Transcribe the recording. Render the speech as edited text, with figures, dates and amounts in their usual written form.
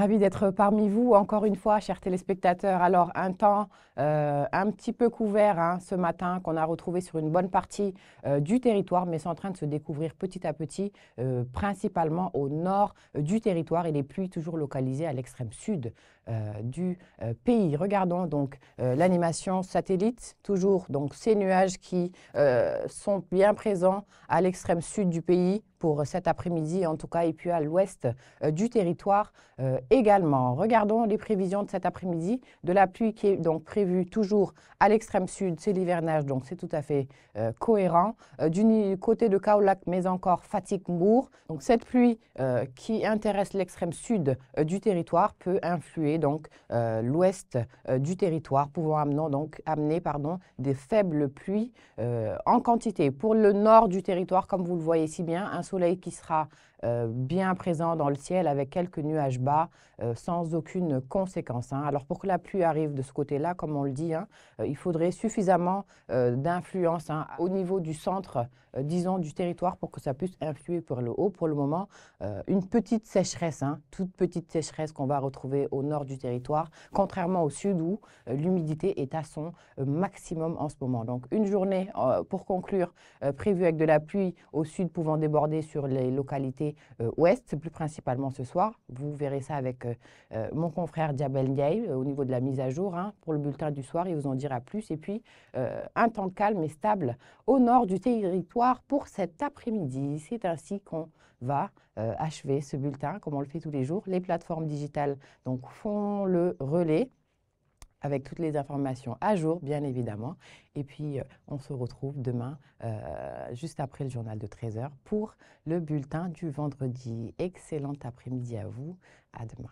Ravi d'être parmi vous encore une fois, chers téléspectateurs. Alors, un temps un petit peu couvert hein, ce matin qu'on a retrouvé sur une bonne partie du territoire, mais c'est en train de se découvrir petit à petit, principalement au nord du territoire et les pluies toujours localisées à l'extrême sud du pays. Regardons donc l'animation satellite, toujours donc ces nuages qui sont bien présents à l'extrême sud du pays pour cet après-midi en tout cas, et puis à l'ouest du territoire également. Regardons les prévisions de cet après-midi, de la pluie qui est donc prévue toujours à l'extrême sud, c'est l'hivernage, donc c'est tout à fait cohérent. Du côté de Kaolack, mais encore Fatick-Mbour, donc cette pluie qui intéresse l'extrême sud du territoire peut influer donc l'ouest du territoire, pouvant amener des faibles pluies en quantité. Pour le nord du territoire, comme vous le voyez si bien, un soleil qui sera bien présent dans le ciel avec quelques nuages bas sans aucune conséquence. Hein. Alors pour que la pluie arrive de ce côté-là, comme on le dit, hein, il faudrait suffisamment d'influence hein, au niveau du centre, disons, du territoire pour que ça puisse influer pour le haut. Pour le moment, une petite sécheresse, hein, toute petite sécheresse qu'on va retrouver au nord du territoire, contrairement au sud où l'humidité est à son maximum en ce moment. Donc une journée, pour conclure, prévue avec de la pluie au sud pouvant déborder sur les localités ouest, plus principalement ce soir. Vous verrez ça avec mon confrère Diabel Ndiaye au niveau de la mise à jour. Hein, pour le bulletin du soir, il vous en dira plus. Et puis, un temps calme et stable au nord du territoire pour cet après-midi. C'est ainsi qu'on va achever ce bulletin, comme on le fait tous les jours. Les plateformes digitales donc, font le relais avec toutes les informations à jour, bien évidemment. Et puis, on se retrouve demain, juste après le journal de 13 h, pour le bulletin du vendredi. Excellent après-midi à vous. À demain.